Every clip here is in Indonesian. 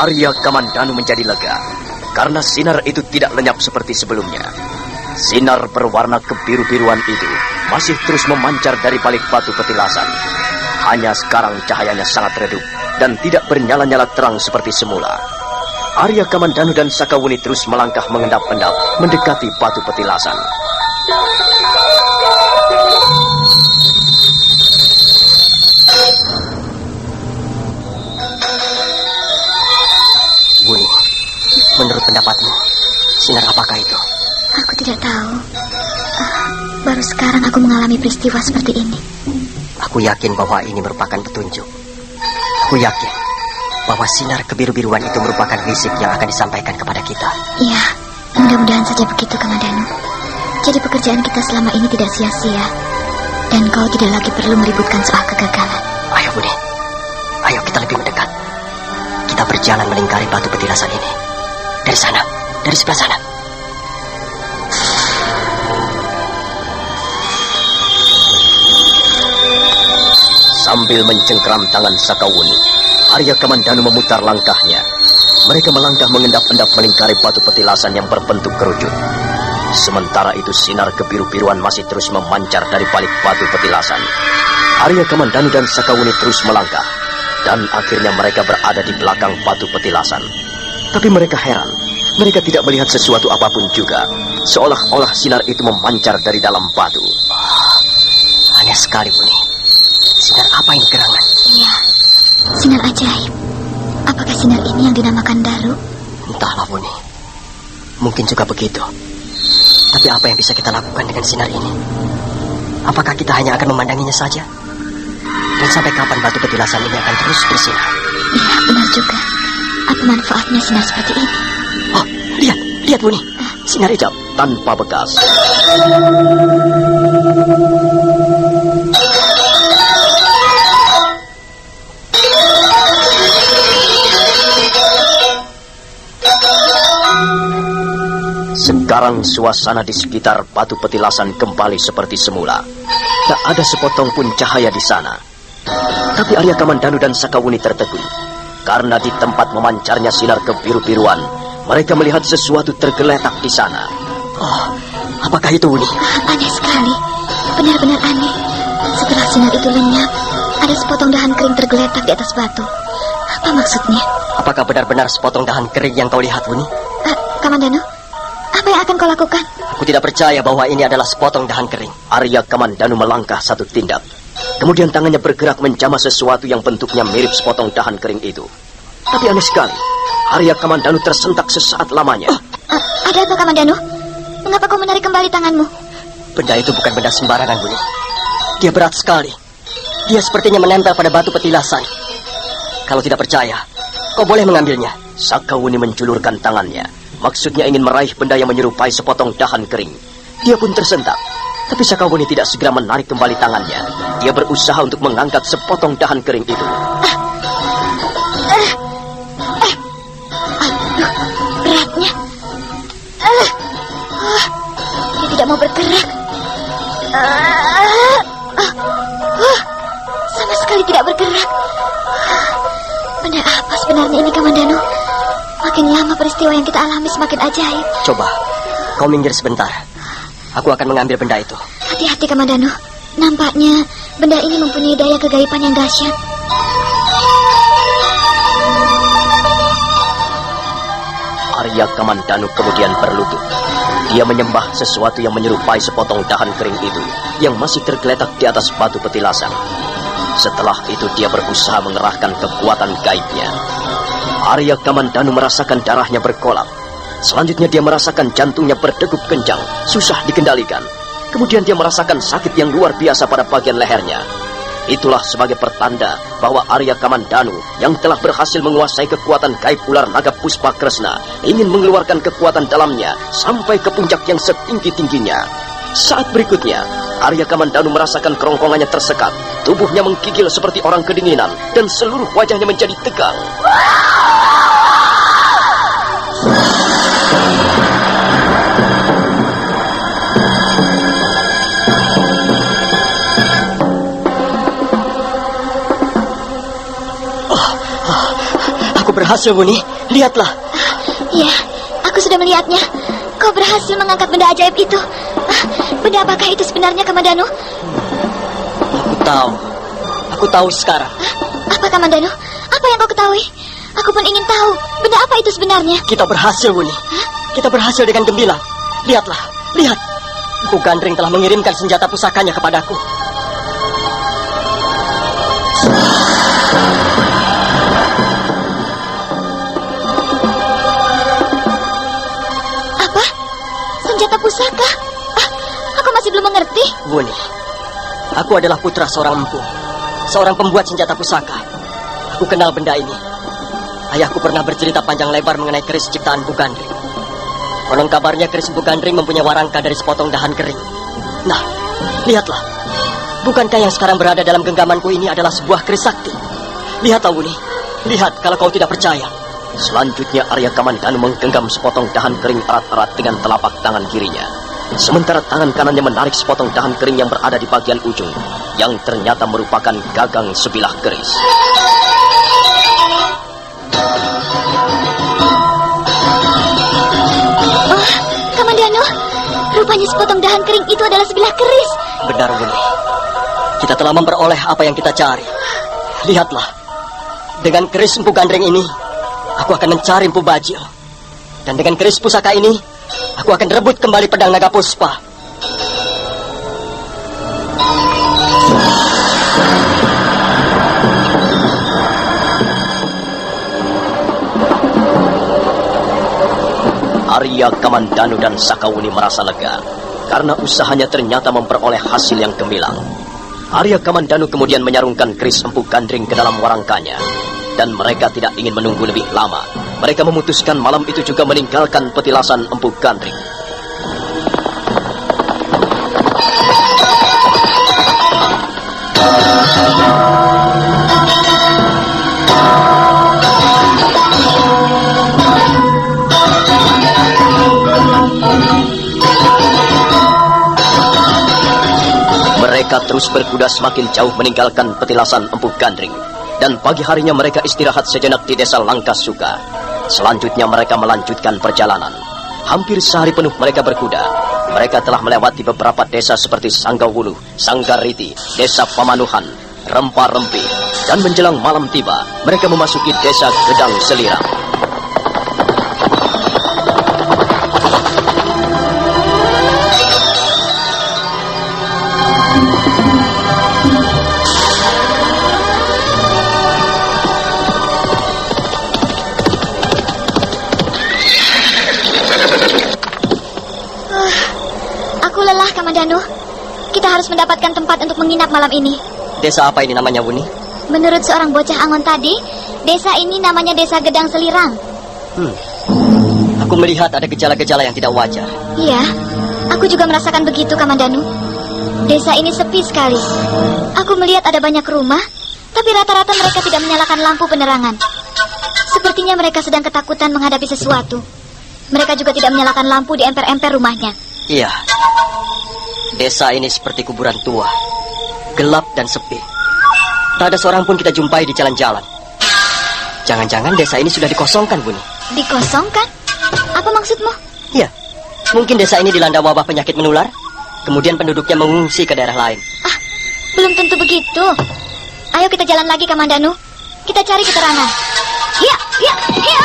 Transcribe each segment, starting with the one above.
Arya Kamandanu menjadi lega karena sinar itu tidak lenyap seperti sebelumnya. Sinar berwarna kebiru-biruan itu masih terus memancar dari balik batu petilasan. Hanya sekarang cahayanya sangat redup dan tidak bernyala-nyala terang seperti semula. Arya Kamandanu dan Sakawuni terus melangkah mengendap-endap mendekati batu petilasan. Wuni, menurut pendapatmu, sinar apakah itu? Aku tidak tahu. Baru sekarang aku mengalami peristiwa seperti ini. Aku yakin bahwa ini merupakan petunjuk. Aku yakin bahwa sinar kebiru-biruan itu merupakan fisik yang akan disampaikan kepada kita. Iya, mudah-mudahan saja begitu, Kamandanu. Jadi pekerjaan kita selama ini tidak sia-sia. Dan kau tidak lagi perlu meributkan soal kegagalan. Ayo, Budi. Ayo kita lebih mendekat. Kita berjalan melingkari batu petilasan ini. Dari sana, dari sebelah sana. Sambil mencengkeram tangan Sakawuni, Arya Kamandanu memutar langkahnya. Mereka melangkah mengendap-endap melingkari batu petilasan yang berbentuk kerucut. Sementara itu sinar kebiru-biruan masih terus memancar dari balik batu petilasan. Arya Kamandanu dan Sakawuni terus melangkah, dan akhirnya mereka berada di belakang batu petilasan. Tapi mereka heran, mereka tidak melihat sesuatu apapun juga, seolah-olah sinar itu memancar dari dalam batu. Aneh sekali, Buni. Sinar apa ini gerangan? Iya, sinar ajaib. Apakah sinar ini yang dinamakan Daru? Entahlah, Buni. Mungkin juga begitu. Tapi apa yang bisa kita lakukan dengan sinar ini? Apakah kita hanya akan memandanginya saja? Dan sampai kapan batu petilasan ini akan terus bersinar? Iya, benar juga. Apa manfaatnya sinar seperti ini? Oh, lihat Buni. Sinar itu tanpa bekas. Sekarang suasana di sekitar batu petilasan kembali seperti semula. Tak ada sepotong pun cahaya di sana. Tapi Arya Kamandanu dan Sakawuni tertegun. Karena di tempat memancarnya sinar kebiru-biruan, mereka melihat sesuatu tergeletak di sana. Oh, apakah itu, Buni? Aneh sekali. Benar-benar aneh. Setelah sinar itu lenyap, ada sepotong dahan kering tergeletak di atas batu. Apa maksudnya? Apakah benar-benar sepotong dahan kering yang kau lihat, Buni? Kamandanu, apa yang akan kau lakukan? Aku tidak percaya bahwa ini adalah sepotong dahan kering. Arya Kamandanu melangkah satu tindak. Kemudian tangannya bergerak menjamah sesuatu yang bentuknya mirip sepotong dahan kering itu. Tapi aneh sekali, Arya Kamandanu tersentak sesaat lamanya. Ada apa, Kamandanu? Mengapa kau menarik kembali tanganmu? Benda itu bukan benda sembarangan, Buni. Dia berat sekali. Dia sepertinya menempel pada batu petilasan. Kalau tidak percaya, kau boleh mengambilnya. Sakawuni menjulurkan tangannya. Maksudnya ingin meraih benda yang menyerupai sepotong dahan kering. Dia pun tersentak. Tapi Sakawuni tidak segera menarik kembali tangannya. Dia berusaha untuk mengangkat sepotong dahan kering itu. Beratnya. Dia tidak mau bergerak. Sama sekali tidak bergerak. Benda apa sebenarnya ini, Kamandanu? Makin lama peristiwa yang kita alami semakin ajaib. Coba, kau minggir sebentar. Aku akan mengambil benda itu. Hati-hati, Kamandanu. Nampaknya benda ini mempunyai daya kegaiban yang dahsyat. Arya Kamandanu kemudian berlutut. Dia menyembah sesuatu yang menyerupai sepotong dahan kering itu yang masih tergeletak di atas batu petilasan. Setelah itu dia berusaha mengerahkan kekuatan gaibnya. Arya Kamandanu merasakan darahnya berkolak. Selanjutnya dia merasakan jantungnya berdegup kencang, susah dikendalikan. Kemudian dia merasakan sakit yang luar biasa pada bagian lehernya. Itulah sebagai pertanda bahwa Arya Kamandanu yang telah berhasil menguasai kekuatan gaib ular naga Puspa Kresna ingin mengeluarkan kekuatan dalamnya sampai ke puncak yang setinggi-tingginya. Saat berikutnya, Arya Kamandanu merasakan kerongkongannya tersekat, tubuhnya menggigil seperti orang kedinginan, dan seluruh wajahnya menjadi tegang. Aku berhasil, Wuni. Lihatlah. Ya, aku sudah melihatnya. Kau berhasil mengangkat benda ajaib itu. Benda apakah itu sebenarnya, Kamandanu? Aku tahu sekarang. Apa, Kamandanu? Apa yang kau ketahui? Aku pun ingin tahu. Benda apa itu sebenarnya? Kita berhasil, Wuni. Kita berhasil dengan gembira. Lihatlah, lihat. Empu Gandring telah mengirimkan senjata pusakanya kepadaku. Apa? Senjata pusaka? Aku masih belum mengerti. Wuni, aku adalah putra seorang empu, seorang pembuat senjata pusaka. Aku kenal benda ini. Ayahku pernah bercerita panjang lebar mengenai keris ciptaan Empu Gandring. Konon kabarnya keris Empu Gandring mempunyai warangka dari sepotong dahan kering. Nah, lihatlah. Bukankah yang sekarang berada dalam genggamanku ini adalah sebuah keris sakti? Lihatlah, Wuni. Lihat kalau kau tidak percaya. Selanjutnya Arya Kamandanu menggenggam sepotong dahan kering erat-erat dengan telapak tangan kirinya. Sementara tangan kanannya menarik sepotong dahan kering yang berada di bagian ujung, yang ternyata merupakan gagang sebilah keris. Oh, Kamandanu, rupanya sepotong dahan kering itu adalah sebilah keris. Benar, Wuni. Kita telah memperoleh apa yang kita cari. Lihatlah. Dengan keris Empu Gandring ini, aku akan mencari Empu Bajil. Dan dengan keris pusaka ini, aku akan rebut kembali pedang naga puspa. Arya Kamandanu dan Sakawuni merasa lega karena usahanya ternyata memperoleh hasil yang gemilang. Arya Kamandanu kemudian menyarungkan keris Empu Gandring ke dalam warangkanya. Dan mereka tidak ingin menunggu lebih lama. Mereka memutuskan malam itu juga meninggalkan petilasan Empu Gandring. Mereka terus berkuda semakin jauh meninggalkan petilasan Empu Gandring. Dan pagi harinya mereka istirahat sejenak di desa Langkasuka. Selanjutnya mereka melanjutkan perjalanan. Hampir sehari penuh mereka berkuda. Mereka telah melewati beberapa desa seperti Sanggawulu, Sanggariti, Desa Pamanuhan, Rempa-Rempi. Dan menjelang malam tiba, mereka memasuki desa Gedang Selirang. Kamandanu, kita harus mendapatkan tempat untuk menginap malam ini. Desa apa ini namanya, Wuni? Menurut seorang bocah Angon tadi, desa ini namanya Desa Gedang Selirang. Aku melihat ada gejala-gejala yang tidak wajar. Iya, aku juga merasakan begitu, Kamandanu. Desa ini sepi sekali. Aku melihat ada banyak rumah, tapi rata-rata mereka tidak menyalakan lampu penerangan. Sepertinya mereka sedang ketakutan menghadapi sesuatu. Mereka juga tidak menyalakan lampu di emper-emper rumahnya. Iya. Desa ini seperti kuburan tua, gelap dan sepi. Tak ada seorang pun kita jumpai di jalan-jalan. Jangan-jangan desa ini sudah dikosongkan, Buni. Dikosongkan? Apa maksudmu? Iya, mungkin desa ini dilanda wabah penyakit menular. Kemudian penduduknya mengungsi ke daerah lain. Belum tentu begitu. Ayo kita jalan lagi, Kamandanu. Kita cari keterangan. Iya, iya, iya.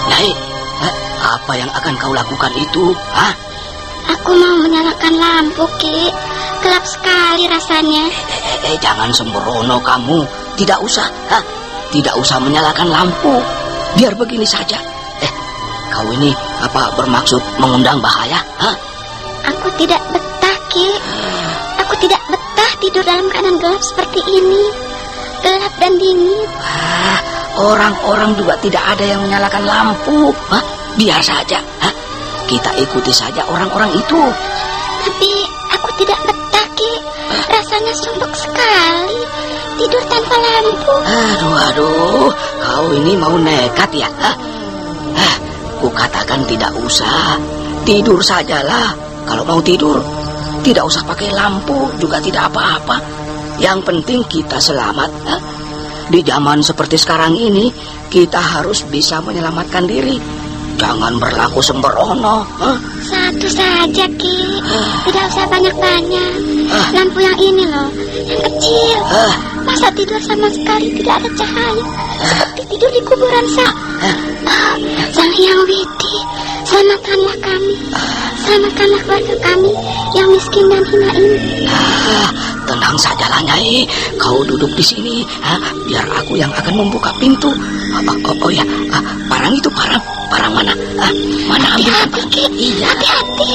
Nyai, apa yang akan kau lakukan itu? Aku mau menyalakan lampu, Ki. Gelap sekali rasanya. Jangan sembrono kamu. Tidak usah, tidak usah menyalakan lampu. Biar begini saja. Kau ini apa bermaksud mengundang bahaya? Aku tidak betah, Ki. Aku tidak betah tidur dalam keadaan gelap seperti ini. Gelap dan dingin. Orang-orang juga tidak ada yang menyalakan lampu. Biar saja. Kita ikuti saja orang-orang itu. Tapi aku tidak betah, Ki. Rasanya suntuk sekali tidur tanpa lampu. Aduh, kau ini mau nekat ya? Kukatakan tidak usah. tidur sajalah. Kalau mau tidur, tidak usah pakai lampu, juga tidak apa-apa. Yang penting kita selamat. Di zaman seperti sekarang ini, kita harus bisa menyelamatkan diri. Jangan berlaku sembrono. Satu saja, Ki. Tidak usah banyak-banyak. Lampu yang ini loh, yang kecil. Masa tidur sama sekali tidak ada cahaya, seperti tidur di kuburan Sang Hyang Widi, selamatkanlah kami. Selamatkanlah keluarga kami yang miskin dan hina ini. Tenang sajalah, Nyai. Kau duduk di sini, biar aku yang akan membuka pintu. Oh ya, parang itu parang mana? Mana ambil? Hati-hati, Ki. Iya. Hati-hati.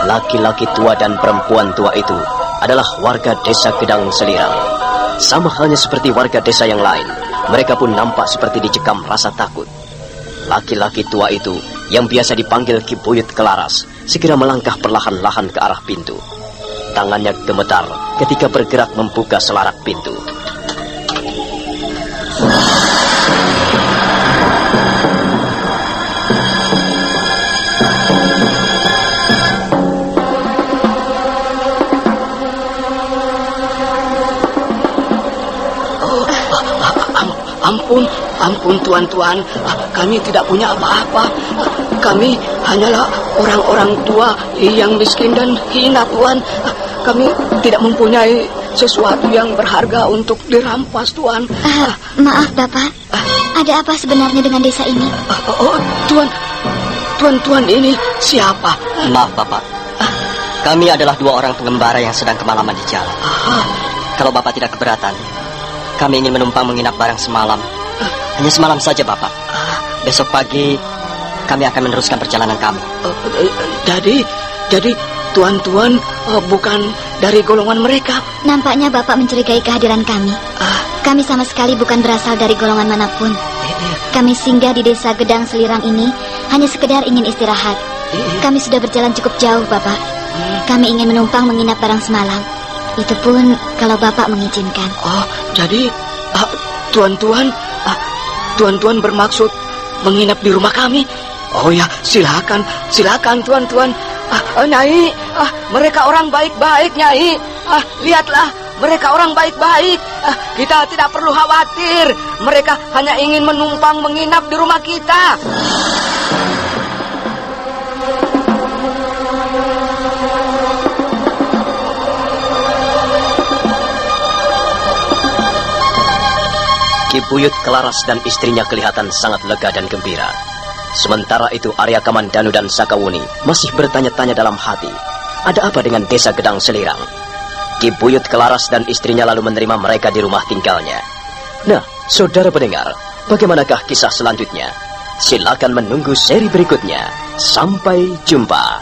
Laki-laki tua dan perempuan tua itu adalah warga desa Gedang Selirang. Sama halnya seperti warga desa yang lain, mereka pun nampak seperti dicekam rasa takut. Laki-laki tua itu, yang biasa dipanggil Ki Buyut Kelaras, segera melangkah perlahan-lahan ke arah pintu. Tangannya gemetar ketika bergerak membuka selarak pintu. Ampun tuan-tuan, kami tidak punya apa-apa. Kami hanyalah orang-orang tua yang miskin dan hina, Tuan. Kami tidak mempunyai sesuatu yang berharga untuk dirampas, Tuan. Maaf, Bapak. Ada apa sebenarnya dengan desa ini? Tuan ini siapa? Maaf, Bapak. Kami adalah 2 orang pengembara yang sedang kemalaman di jalan. Kalau Bapak tidak keberatan, kami ingin menumpang menginap barang semalam. Hanya semalam saja, Bapak. Besok pagi kami akan meneruskan perjalanan kami. Jadi tuan-tuan bukan dari golongan mereka? Nampaknya Bapak mencurigai kehadiran kami. Kami sama sekali bukan berasal dari golongan manapun. Kami singgah di desa Gedang Selirang ini hanya sekedar ingin istirahat. Kami sudah berjalan cukup jauh, Bapak. Kami ingin menumpang menginap barang semalam. Itu pun kalau Bapak mengizinkan. Jadi tuan-tuan bermaksud menginap di rumah kami? Oh ya, silakan tuan-tuan. Nyai, mereka orang baik-baik, Nyai. Lihatlah, mereka orang baik-baik. Kita tidak perlu khawatir. Mereka hanya ingin menumpang menginap di rumah kita. Ki Buyut Kelaras dan istrinya kelihatan sangat lega dan gembira. Sementara itu Arya Kamandanu dan Sakawuni masih bertanya-tanya dalam hati, ada apa dengan desa Gedang Selirang? Ki Buyut Kelaras dan istrinya lalu menerima mereka di rumah tinggalnya. Nah, saudara pendengar, bagaimanakah kisah selanjutnya? Silakan menunggu seri berikutnya. Sampai jumpa.